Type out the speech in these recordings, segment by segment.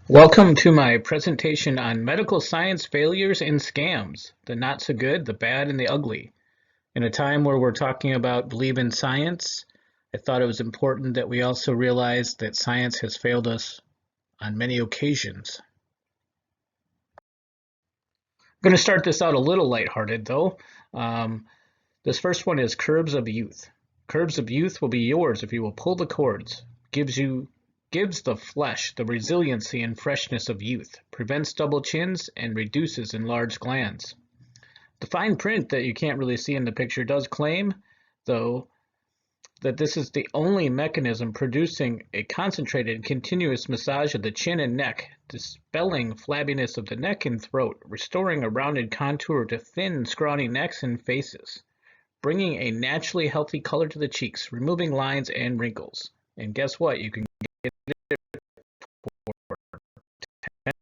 Welcome to my presentation on medical science failures and scams, the not so good, the bad, and the ugly. In a time where we're talking about believe in science, I thought it was important that we also realize that science has failed us on many occasions. I'm going to start this out a little lighthearted though. This first one is Curbs of Youth. Curbs of Youth will be yours if you will pull the cords. Gives the flesh the resiliency and freshness of youth, prevents double chins, and reduces enlarged glands. The fine print that you can't really see in the picture does claim, though, that this is the only mechanism producing a concentrated and continuous massage of the chin and neck, dispelling flabbiness of the neck and throat, restoring a rounded contour to thin, scrawny necks and faces, bringing a naturally healthy color to the cheeks, removing lines and wrinkles. And guess what? You can get it for $10.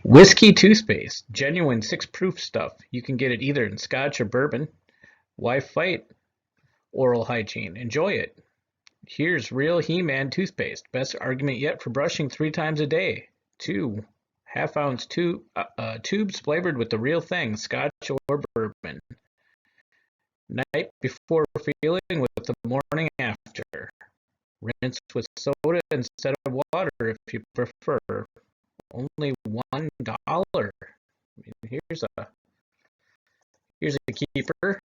Whiskey toothpaste, genuine 6 proof stuff. You can get it either in Scotch or bourbon. Why fight oral hygiene? Enjoy it. Here's real He-Man toothpaste. Best argument yet for brushing 3 times a day. 2 half-ounce tubes flavored with the real thing, Scotch or bourbon. Night before feeling with the morning after. Rinse with soda instead of water if you prefer. Only $1. Here's a keeper.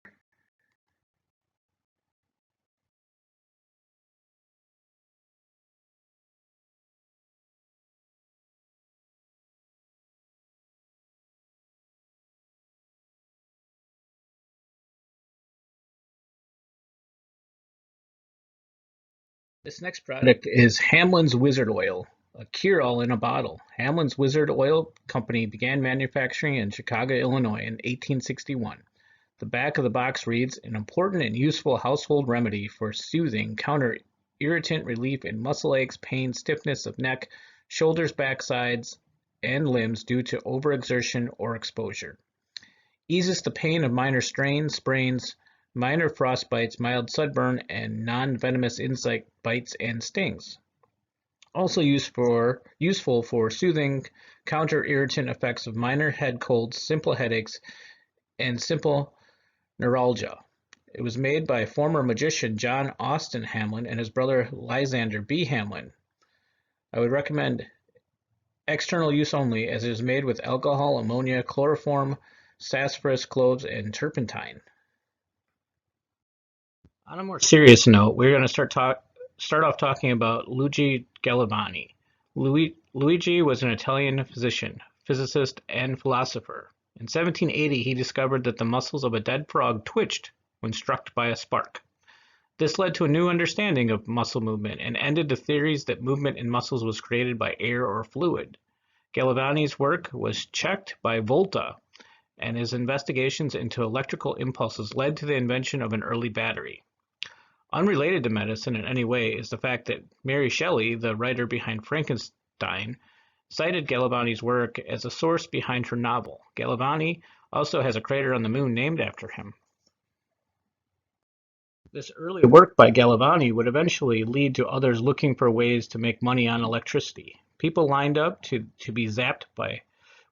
This next product is Hamlin's Wizard Oil, a cure-all in a bottle. Hamlin's Wizard Oil Company began manufacturing in Chicago, Illinois in 1861. The back of the box reads, an important and useful household remedy for soothing, counter-irritant relief in muscle aches, pain, stiffness of neck, shoulders, backsides, and limbs due to overexertion or exposure. Eases the pain of minor strains, sprains, minor frostbites, mild sunburn, and non-venomous insect bites and stings. Also useful for soothing counter-irritant effects of minor head colds, simple headaches, and simple neuralgia. It was made by former magician John Austin Hamlin and his brother Lysander B. Hamlin. I would recommend external use only, as it is made with alcohol, ammonia, chloroform, sassafras, cloves, and turpentine. On a more serious note, we're going to start off talking about Luigi Galvani. Luigi was an Italian physician, physicist, and philosopher. In 1780, he discovered that the muscles of a dead frog twitched when struck by a spark. This led to a new understanding of muscle movement and ended the theories that movement in muscles was created by air or fluid. Galvani's work was checked by Volta, and his investigations into electrical impulses led to the invention of an early battery. Unrelated to medicine in any way is the fact that Mary Shelley, the writer behind Frankenstein, cited Galvani's work as a source behind her novel. Galvani also has a crater on the moon named after him. This early work by Galvani would eventually lead to others looking for ways to make money on electricity. People lined up to be zapped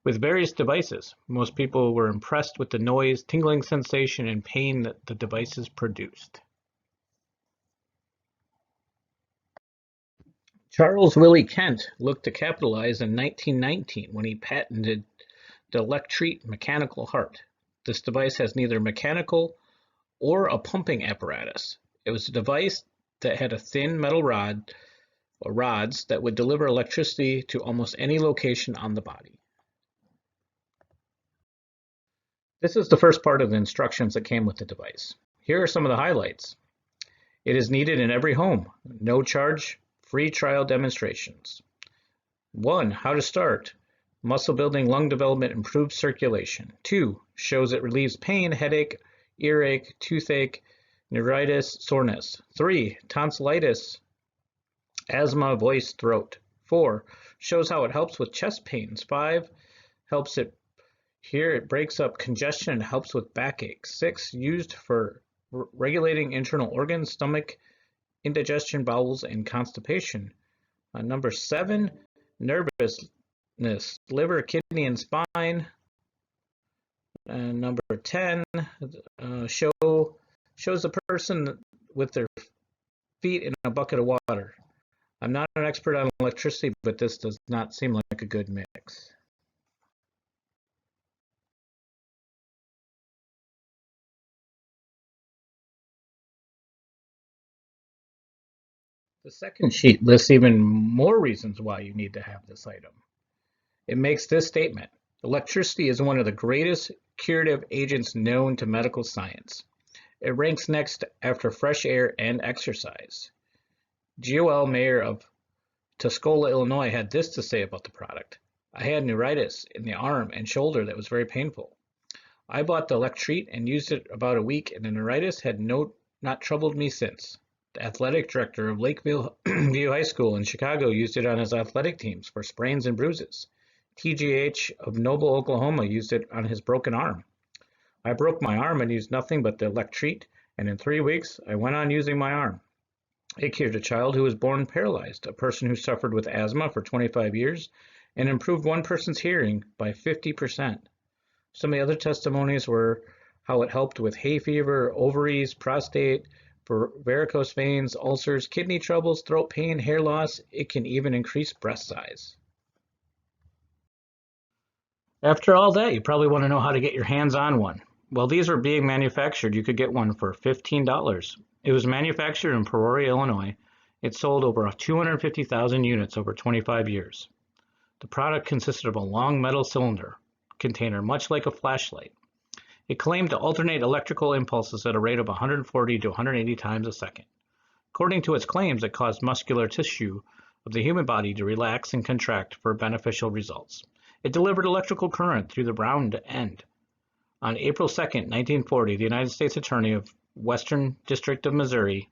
with various devices. Most people were impressed with the noise, tingling sensation, and pain that the devices produced. Charles Willie Kent looked to capitalize in 1919 when he patented the Electrete mechanical heart. This device has neither mechanical or a pumping apparatus. It was a device that had a thin metal rod or rods that would deliver electricity to almost any location on the body. This is the first part of the instructions that came with the device. Here are some of the highlights. It is needed in every home. No charge. Free trial demonstrations. 1. How to start. Muscle building, lung development, improved circulation. 2. Shows it relieves pain, headache, earache, toothache, neuritis, soreness. 3. Tonsillitis, asthma, voice, throat. 4 shows how it helps with chest pains. 5 helps it it breaks up congestion and helps with backache. 6 used for regulating internal organs, stomach, indigestion, bowels, and constipation. Number 7, nervousness, liver, kidney, and spine. And number 10, shows a person with their feet in a bucket of water. I'm not an expert on electricity, but this does not seem like a good mix. The second sheet lists even more reasons why you need to have this item. It makes this statement: electricity is one of the greatest curative agents known to medical science. It ranks next after fresh air and exercise. G.O.L. Mayer of Tuscola, Illinois had this to say about the product: I had neuritis in the arm and shoulder that was very painful. I bought the Electrete and used it about a week, and the neuritis had not troubled me since. The athletic director of Lakeview High School in Chicago used it on his athletic teams for sprains and bruises. TGH of Noble, Oklahoma used it on his broken arm. I broke my arm and used nothing but the Electrete, and in 3 weeks I went on using my arm. It cured a child who was born paralyzed, a person who suffered with asthma for 25 years, and improved one person's hearing by 50%. Some of the other testimonies were how it helped with hay fever, ovaries, prostate, for varicose veins, ulcers, kidney troubles, throat pain, hair loss. It can even increase breast size. After all that, you probably want to know how to get your hands on one. While these were being manufactured, you could get one for $15. It was manufactured in Peoria, Illinois. It sold over 250,000 units over 25 years. The product consisted of a long metal cylinder container, much like a flashlight. It claimed to alternate electrical impulses at a rate of 140 to 180 times a second. According to its claims, it caused muscular tissue of the human body to relax and contract for beneficial results. It delivered electrical current through the round end. On April 2, 1940, the United States Attorney of Western District of Missouri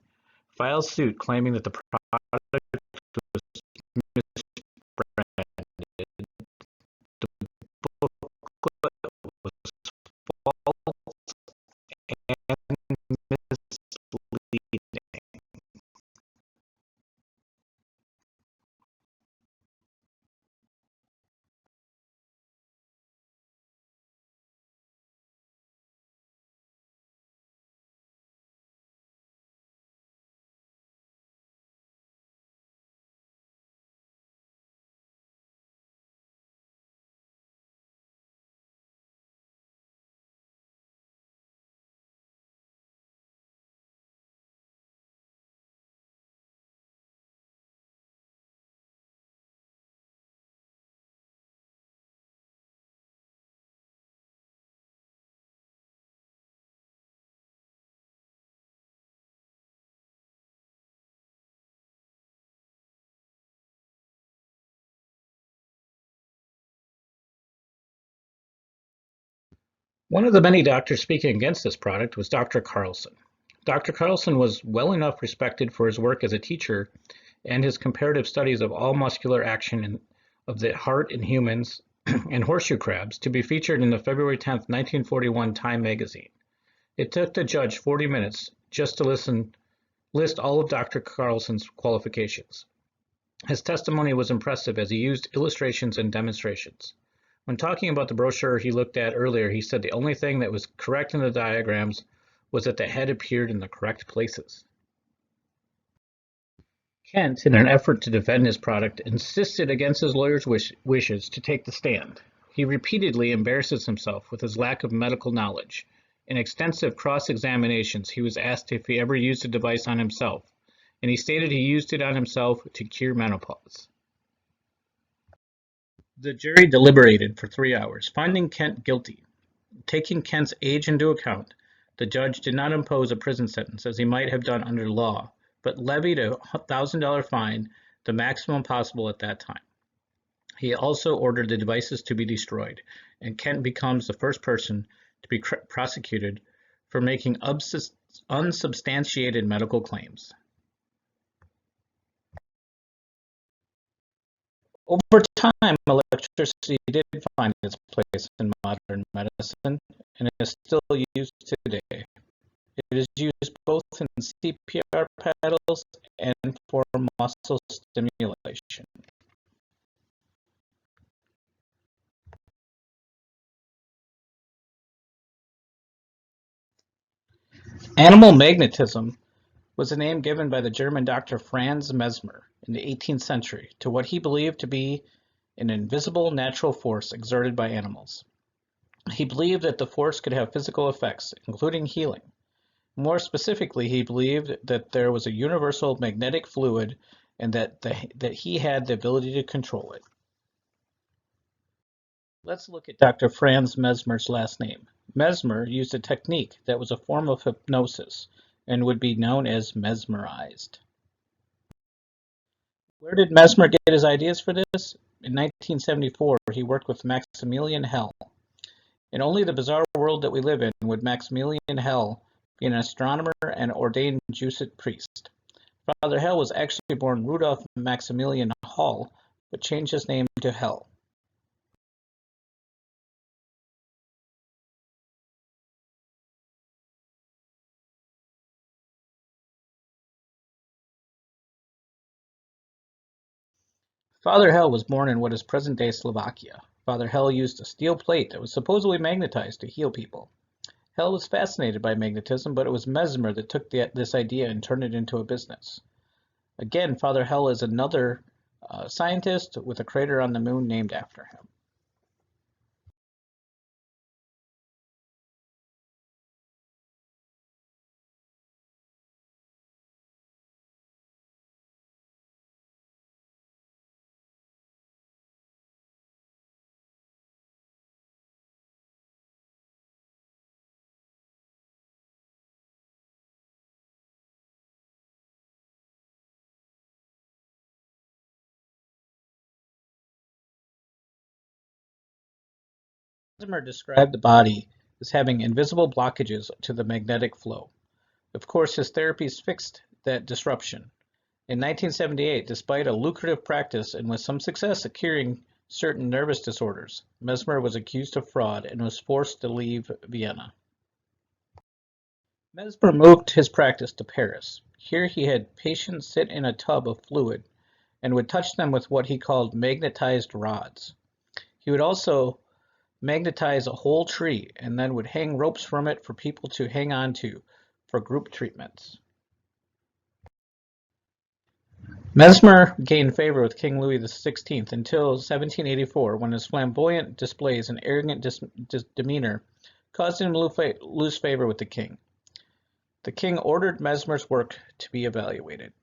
filed suit claiming that the product was misbranded. The booklet was false and misleading. One of the many doctors speaking against this product was Dr. Carlson. Dr. Carlson was well enough respected for his work as a teacher and his comparative studies of all muscular action of the heart in humans and horseshoe crabs to be featured in the February 10, 1941 Time magazine. It took the judge 40 minutes just to list all of Dr. Carlson's qualifications. His testimony was impressive as he used illustrations and demonstrations. When talking about the brochure he looked at earlier, he said the only thing that was correct in the diagrams was that the head appeared in the correct places. Kent, in an effort to defend his product, insisted against his lawyer's wishes to take the stand. He repeatedly embarrasses himself with his lack of medical knowledge. In extensive cross-examinations, he was asked if he ever used the device on himself, and he stated he used it on himself to cure menopause. The jury deliberated for 3 hours, finding Kent guilty. Taking Kent's age into account, the judge did not impose a prison sentence as he might have done under law, but levied a $1,000 fine, the maximum possible at that time. He also ordered the devices to be destroyed, and Kent becomes the first person to be prosecuted for making unsubstantiated medical claims. Over time, electricity did find its place in modern medicine and is still used today. It is used both in CPR paddles and for muscle stimulation. Animal magnetism was a name given by the German doctor Franz Mesmer in the 18th century to what he believed to be an invisible natural force exerted by animals. He believed that the force could have physical effects, including healing. More specifically, he believed that there was a universal magnetic fluid and that he had the ability to control it. Let's look at Dr. Franz Mesmer's last name. Mesmer used a technique that was a form of hypnosis and would be known as mesmerized. Where did Mesmer get his ideas for this? In 1974, he worked with Maximilian Hell. In only the bizarre world that we live in would Maximilian Hell be an astronomer and ordained Jesuit priest. Father Hell was actually born Rudolf Maximilian Hall, but changed his name to Hell. Father Hell was born in what is present-day Slovakia. Father Hell used a steel plate that was supposedly magnetized to heal people. Hell was fascinated by magnetism, but it was Mesmer that took this idea and turned it into a business. Again, Father Hell is another scientist with a crater on the moon named after him. Mesmer described the body as having invisible blockages to the magnetic flow. Of course, his therapies fixed that disruption. In 1978, despite a lucrative practice and with some success at curing certain nervous disorders, Mesmer was accused of fraud and was forced to leave Vienna. Mesmer moved his practice to Paris. Here he had patients sit in a tub of fluid and would touch them with what he called magnetized rods. He would also magnetize a whole tree and then would hang ropes from it for people to hang on to for group treatments. Mesmer gained favor with King Louis XVI until 1784, when his flamboyant displays and arrogant demeanor caused him to lose favor with the king. The king ordered Mesmer's work to be evaluated.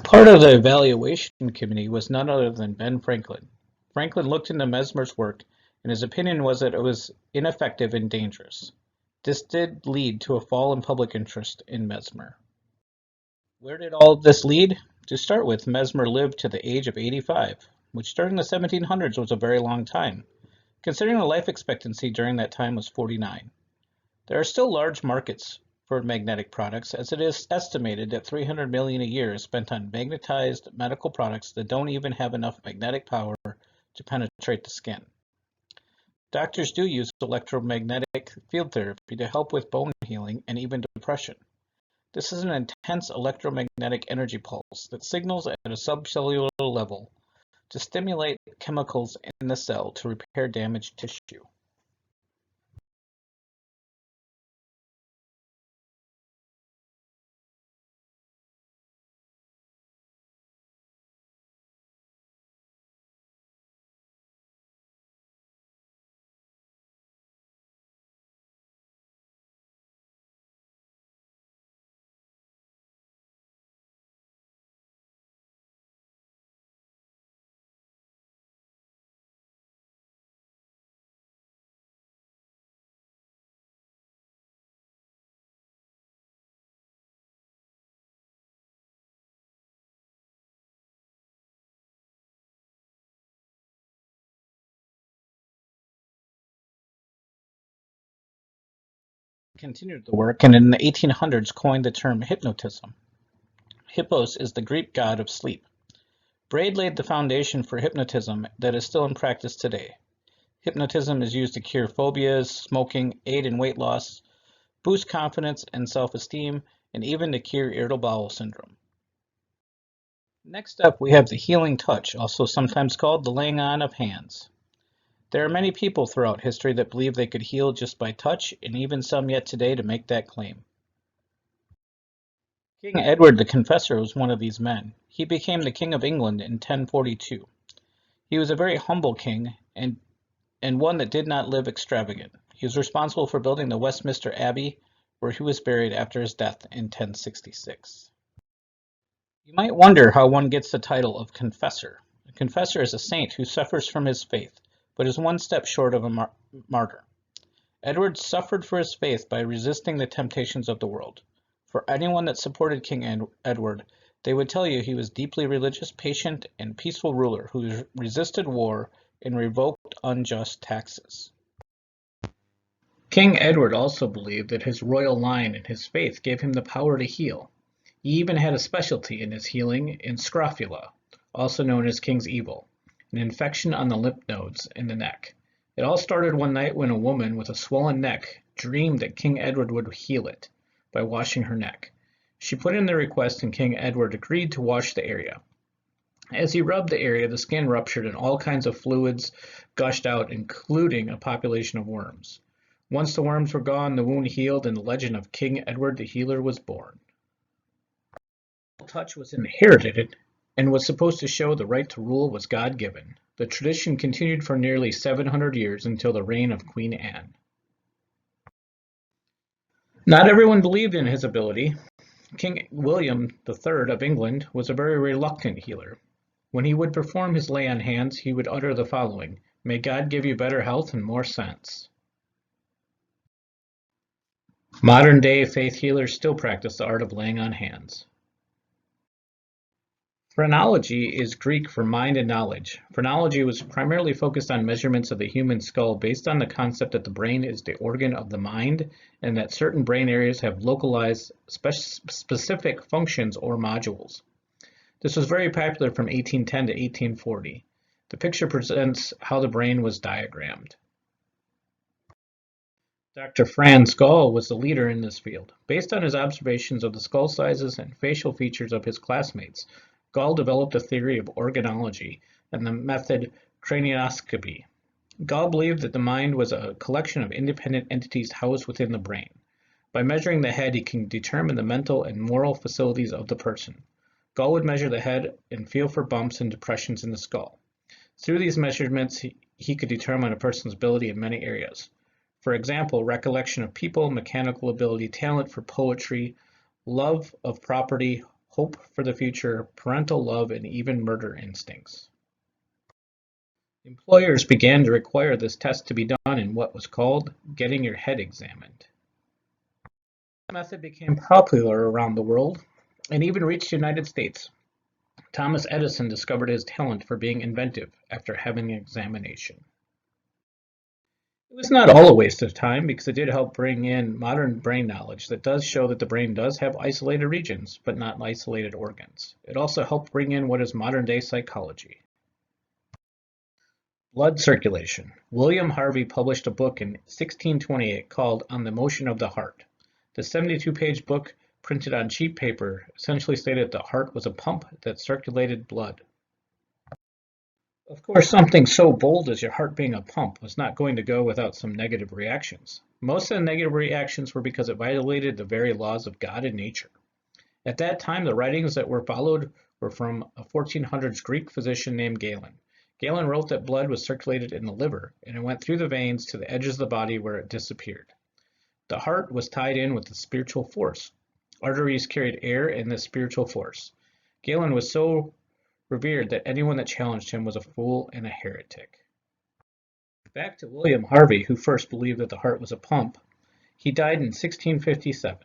Part of the evaluation committee was none other than Ben Franklin. Franklin looked into Mesmer's work, and his opinion was that it was ineffective and dangerous. This did lead to a fall in public interest in Mesmer. Where did all of this lead? To start with, Mesmer lived to the age of 85, which during the 1700s was a very long time, considering the life expectancy during that time was 49. There are still large markets for magnetic products, as it is estimated that $300 million a year is spent on magnetized medical products that don't even have enough magnetic power to penetrate the skin. Doctors do use electromagnetic field therapy to help with bone healing and even depression. This is an intense electromagnetic energy pulse that signals at a subcellular level to stimulate chemicals in the cell to repair damaged tissue. Continued the work and in the 1800s coined the term hypnotism. Hippos is the Greek god of sleep. Braid laid the foundation for hypnotism that is still in practice today. Hypnotism is used to cure phobias, smoking, aid in weight loss, boost confidence and self-esteem, and even to cure irritable bowel syndrome. Next up, we have the healing touch, also sometimes called the laying on of hands. There are many people throughout history that believe they could heal just by touch, and even some yet today to make that claim. King Edward the Confessor was one of these men. He became the King of England in 1042. He was a very humble king and one that did not live extravagant. He was responsible for building the Westminster Abbey, where he was buried after his death in 1066. You might wonder how one gets the title of confessor. A confessor is a saint who suffers from his faith, but is one step short of a martyr. Edward suffered for his faith by resisting the temptations of the world. For anyone that supported King Edward, they would tell you he was deeply religious, patient, and peaceful ruler who resisted war and revoked unjust taxes. King Edward also believed that his royal line and his faith gave him the power to heal. He even had a specialty in his healing in scrofula, also known as King's Evil, an infection on the lymph nodes in the neck. It all started one night when a woman with a swollen neck dreamed that King Edward would heal it by washing her neck. She put in the request and King Edward agreed to wash the area. As he rubbed the area, the skin ruptured and all kinds of fluids gushed out, including a population of worms. Once the worms were gone, the wound healed and the legend of King Edward the Healer was born. Touch was inherited and was supposed to show the right to rule was God-given. The tradition continued for nearly 700 years until the reign of Queen Anne. Not everyone believed in his ability. King William III of England was a very reluctant healer. When he would perform his lay on hands, he would utter the following, "May God give you better health and more sense." Modern-day faith healers still practice the art of laying on hands. Phrenology is Greek for mind and knowledge. Phrenology was primarily focused on measurements of the human skull based on the concept that the brain is the organ of the mind and that certain brain areas have localized specific functions or modules. This was very popular from 1810 to 1840. The picture presents how the brain was diagrammed. Dr. Franz Gall was the leader in this field. Based on his observations of the skull sizes and facial features of his classmates, Gall developed a theory of organology and the method cranioscopy. Gall believed that the mind was a collection of independent entities housed within the brain. By measuring the head, he can determine the mental and moral facilities of the person. Gall would measure the head and feel for bumps and depressions in the skull. Through these measurements, he could determine a person's ability in many areas. For example, recollection of people, mechanical ability, talent for poetry, love of property, hope for the future, parental love, and even murder instincts. Employers began to require this test to be done in what was called getting your head examined. This method became popular around the world and even reached the United States. Thomas Edison discovered his talent for being inventive after having an examination. It was not all a waste of time because it did help bring in modern brain knowledge that does show that the brain does have isolated regions, but not isolated organs. It also helped bring in what is modern-day psychology. Blood circulation. William Harvey published a book in 1628 called On the Motion of the Heart. The 72-page book, printed on cheap paper, essentially stated the heart was a pump that circulated blood. Of course, something so bold as your heart being a pump was not going to go without some negative reactions. Most of the negative reactions were because it violated the very laws of God and nature. At that time, the writings that were followed were from a 1400s Greek physician named Galen. Galen wrote that blood was circulated in the liver, and it went through the veins to the edges of the body where it disappeared. The heart was tied in with the spiritual force. Arteries carried air and the spiritual force. Galen was so revered that anyone that challenged him was a fool and a heretic. Back to William Harvey, who first believed that the heart was a pump. He died in 1657.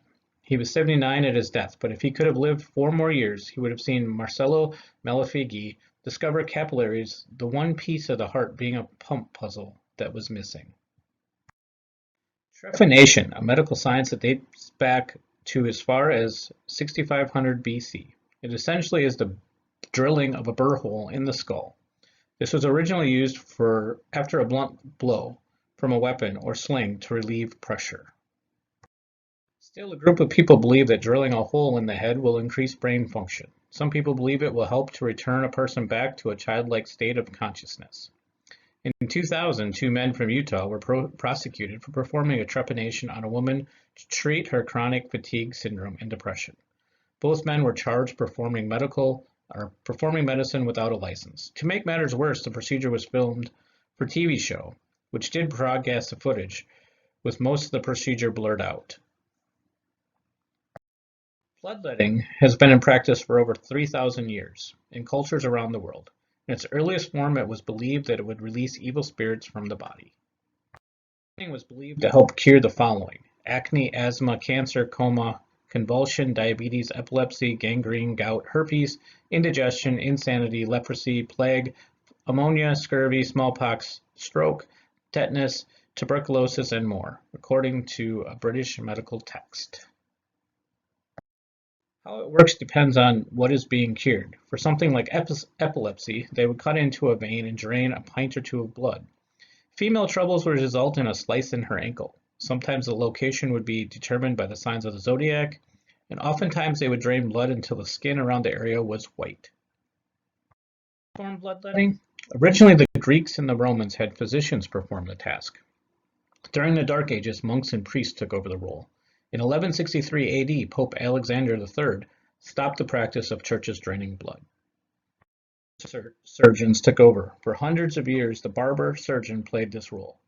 He was 79 at his death, but if he could have lived 4 more years, he would have seen Marcello Malafigi discover capillaries, the one piece of the heart being a pump puzzle that was missing. Trephination, a medical science that dates back to as far as 6500 BC. It essentially is the drilling of a burr hole in the skull. This was originally used after a blunt blow from a weapon or sling to relieve pressure. Still, a group of people believe that drilling a hole in the head will increase brain function. Some people believe it will help to return a person back to a childlike state of consciousness. In 2000, two men from Utah were prosecuted for performing a trepanation on a woman to treat her chronic fatigue syndrome and depression. Both men were charged performing medicine without a license. To make matters worse, the procedure was filmed for TV show, which did broadcast the footage, with most of the procedure blurred out. Bloodletting has been in practice for over 3,000 years in cultures around the world. In its earliest form, it was believed that it would release evil spirits from the body. Bloodletting was believed to help cure the following: acne, asthma, cancer, coma, convulsion, diabetes, epilepsy, gangrene, gout, herpes, indigestion, insanity, leprosy, plague, ammonia, scurvy, smallpox, stroke, tetanus, tuberculosis, and more, according to a British medical text. How it works depends on what is being cured. For something like epilepsy, they would cut into a vein and drain a pint or two of blood. Female troubles would result in a slice in her ankle. Sometimes the location would be determined by the signs of the zodiac, and oftentimes they would drain blood until the skin around the area was white. Perform bloodletting? Originally, the Greeks and the Romans had physicians perform the task. During the Dark Ages, monks and priests took over the role. In 1163 AD, Pope Alexander III stopped the practice of churches draining blood. Surgeons took over. For hundreds of years, the barber surgeon played this role.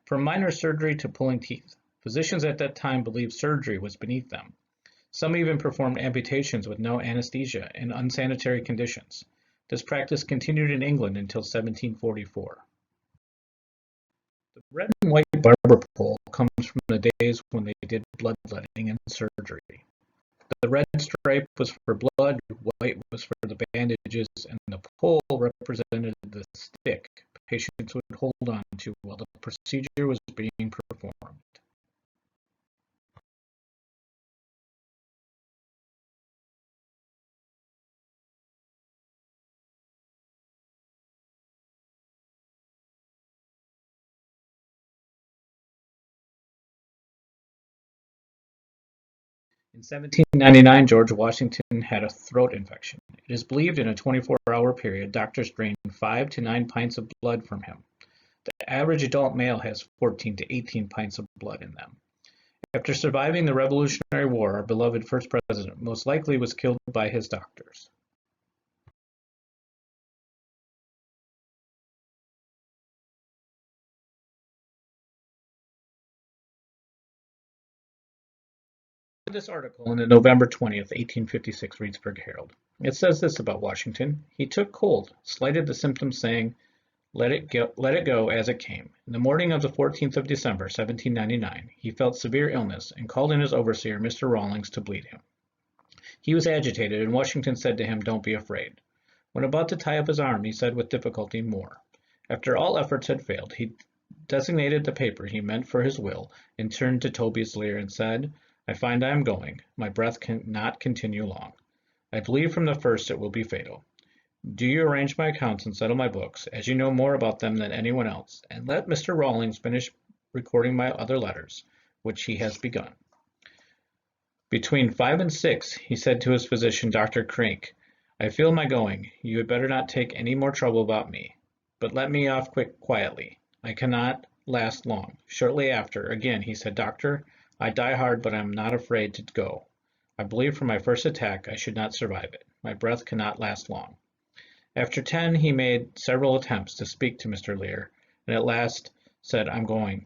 From minor surgery to pulling teeth, physicians at that time believed surgery was beneath them. Some even performed amputations with no anesthesia in unsanitary conditions. This practice continued in England until 1744. The red and white barber pole comes from the days when they did bloodletting and surgery. The red stripe was for blood, white was for the bandages, and the pole represented the stick patients would hold on to while the procedure was being performed. In 1799, George Washington had a throat infection. It is believed in a 24-hour period, doctors drained 5 to 9 pints of blood from him. The average adult male has 14 to 18 pints of blood in them. After surviving the Revolutionary War, our beloved first president most likely was killed by his doctors. This article in the November 20th, 1856 Reedsburg Herald. It says this about Washington: he took cold, slighted the symptoms, saying, let it go as it came. In the morning of the 14th of December, 1799, he felt severe illness and called in his overseer, Mr. Rawlings, to bleed him. He was agitated, and Washington said to him, "Don't be afraid." When about to tie up his arm, he said with difficulty, "More." After all efforts had failed, he designated the paper he meant for his will and turned to Tobias Lear and said, "I find I am going. My breath cannot continue long. I believe from the first it will be fatal. Do you arrange my accounts and settle my books, as you know more about them than anyone else, and let Mr. Rawlings finish recording my other letters, which he has begun." Between 5 and 6, he said to his physician, Dr. Crank, "I feel my going. You had better not take any more trouble about me, but let me off quietly. I cannot last long." Shortly after, again, he said, "Doctor, I die hard, but I am not afraid to go. I believe from my first attack I should not survive it. My breath cannot last long." After 10, he made several attempts to speak to Mr. Lear, and at last said, "I'm going.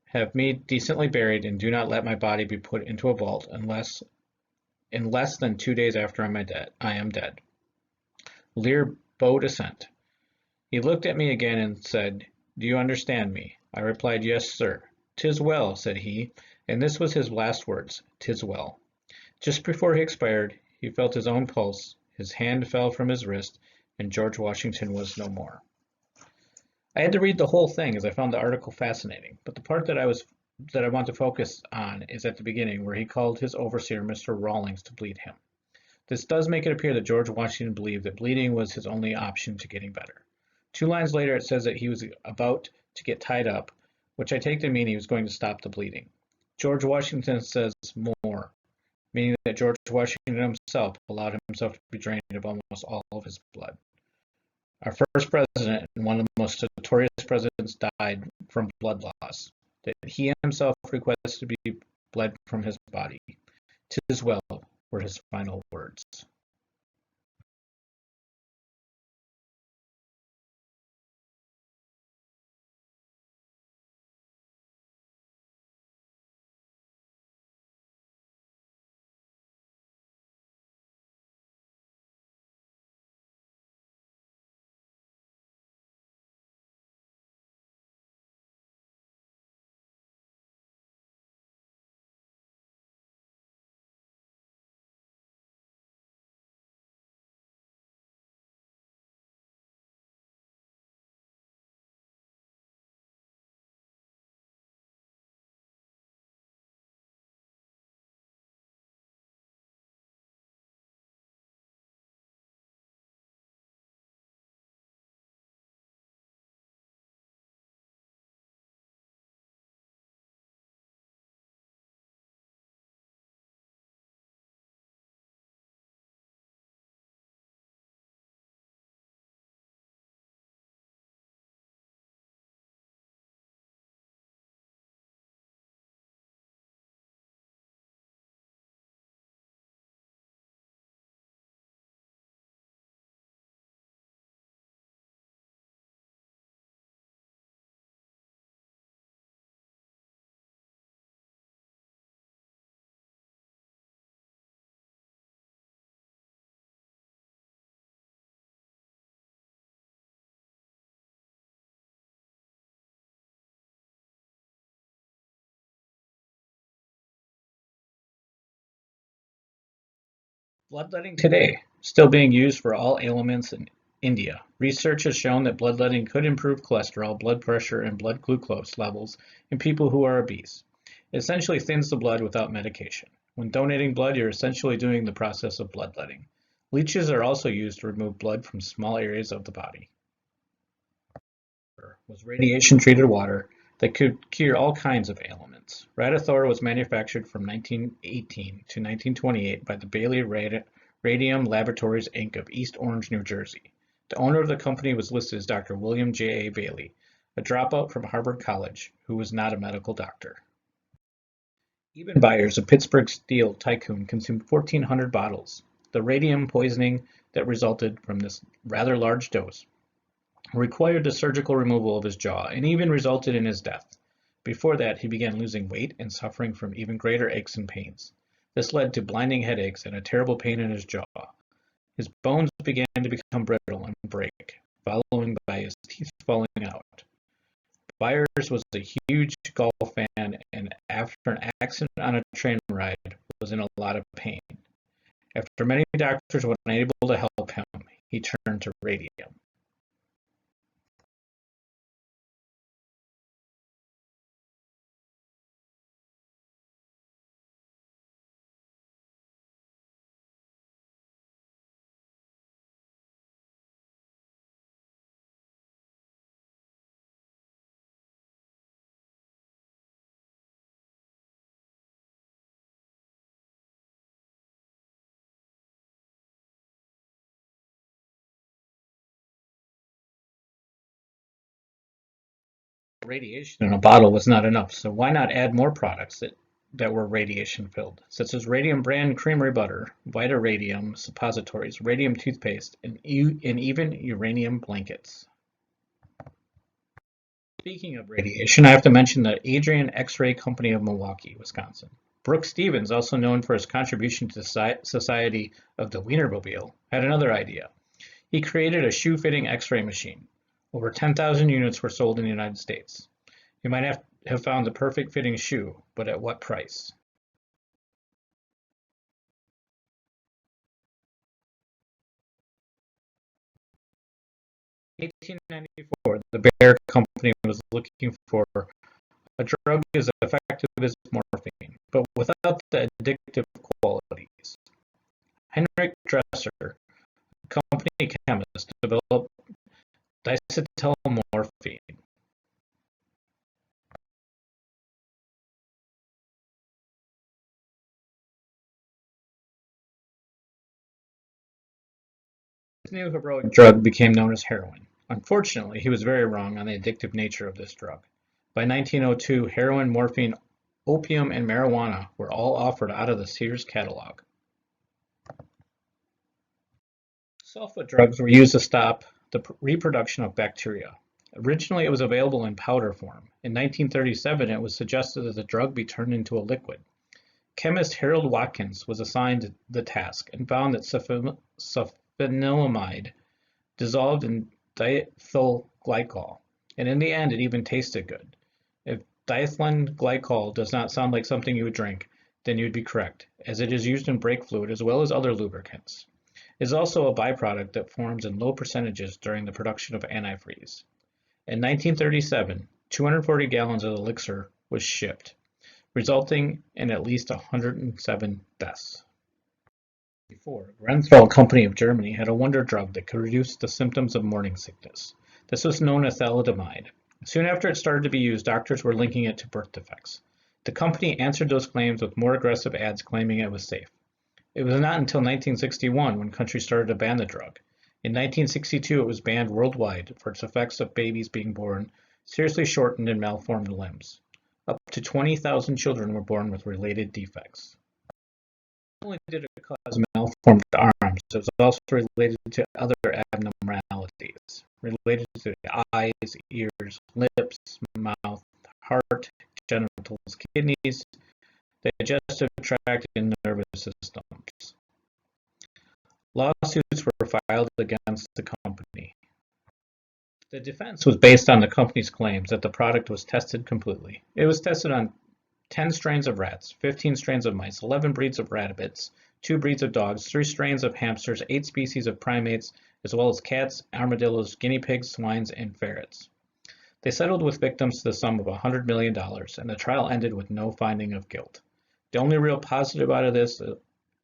Have me decently buried, and do not let my body be put into a vault in less than 2 days after I am dead." Lear bowed assent. He looked at me again and said, "Do you understand me?" I replied, "Yes, sir." "'Tis well," said he, and this was his last words, "'Tis well." Just before he expired, he felt his own pulse, his hand fell from his wrist, and George Washington was no more. I had to read the whole thing as I found the article fascinating, but the part that I want to focus on is at the beginning, where he called his overseer, Mr. Rawlings, to bleed him. This does make it appear that George Washington believed that bleeding was his only option to getting better. 2 lines later, it says that he was about to get tied up, which I take to mean he was going to stop the bleeding. George Washington says more, meaning that George Washington himself allowed himself to be drained of almost all of his blood. Our first president and one of the most notorious presidents died from blood loss, that he himself requested to be bled from his body. "'Tis well," were his final words. Bloodletting today, still being used for all ailments in India. Research has shown that bloodletting could improve cholesterol, blood pressure, and blood glucose levels in people who are obese. It essentially thins the blood without medication. When donating blood, you're essentially doing the process of bloodletting. Leeches are also used to remove blood from small areas of the body. Was radiation-treated water that could cure all kinds of ailments. Radithor was manufactured from 1918 to 1928 by the Bailey Radium Laboratories Inc. of East Orange, New Jersey. The owner of the company was listed as Dr. William J. A. Bailey, a dropout from Harvard College who was not a medical doctor. Eben Byers, a Pittsburgh steel tycoon, consumed 1,400 bottles. The radium poisoning that resulted from this rather large dose required the surgical removal of his jaw and even resulted in his death. Before that, he began losing weight and suffering from even greater aches and pains. This led to blinding headaches and a terrible pain in his jaw. His bones began to become brittle and break, followed by his teeth falling out. Byers was a huge golf fan and after an accident on a train ride was in a lot of pain. After many doctors were unable to help him, he turned to radium. Radiation in a bottle was not enough, so why not add more products that were radiation filled, such as Radium brand creamery butter, Vita Radium suppositories, radium toothpaste, and even uranium blankets. Speaking of radiation, I have to mention the Adrian X-Ray Company of Milwaukee, Wisconsin. Brooks Stevens, also known for his contribution to the Society of the Wienermobile, had another idea. He created a shoe-fitting X-ray machine. Over 10,000 units were sold in the United States. You might have found the perfect fitting shoe, but at what price? 1894, the Bayer Company was looking for a drug as effective as morphine, but without the addictive qualities. Heinrich Dresser, a company chemist, developed diacetylmorphine. His new heroic drug became known as heroin. Unfortunately, he was very wrong on the addictive nature of this drug. By 1902, heroin, morphine, opium, and marijuana were all offered out of the Sears catalog. Sulfa drugs were used to stop the reproduction of bacteria. Originally, it was available in powder form. In 1937, it was suggested that the drug be turned into a liquid. Chemist Harold Watkins was assigned the task and found that sulfanilamide dissolved in diethyl glycol, and in the end it even tasted good. If diethylene glycol does not sound like something you would drink, then you'd be correct, as it is used in brake fluid as well as other lubricants. It is also a byproduct that forms in low percentages during the production of antifreeze. In 1937, 240 gallons of the elixir was shipped, resulting in at least 107 deaths. Before, Grenfell Company of Germany had a wonder drug that could reduce the symptoms of morning sickness. This was known as thalidomide. Soon after it started to be used, doctors were linking it to birth defects. The company answered those claims with more aggressive ads claiming it was safe. It was not until 1961 when countries started to ban the drug. In 1962, it was banned worldwide for its effects of babies being born seriously shortened and malformed limbs. Up to 20,000 children were born with related defects. Not only did it cause malformed arms, it was also related to other abnormalities, related to the eyes, ears, lips, mouth, heart, genitals, kidneys, digestive tract, and nervous systems. Lawsuits were filed against the company. The defense was based on the company's claims that the product was tested completely. It was tested on 10 strains of rats, 15 strains of mice, 11 breeds of rabbits, 2 breeds of dogs, 3 strains of hamsters, 8 species of primates, as well as cats, armadillos, guinea pigs, swines, and ferrets. They settled with victims to the sum of $100 million, and the trial ended with no finding of guilt. The only real positive out of this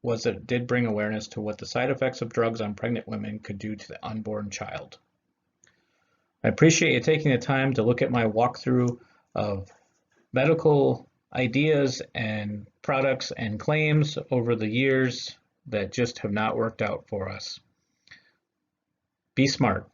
was that it did bring awareness to what the side effects of drugs on pregnant women could do to the unborn child. I appreciate you taking the time to look at my walkthrough of medical ideas and products and claims over the years that just have not worked out for us. Be smart.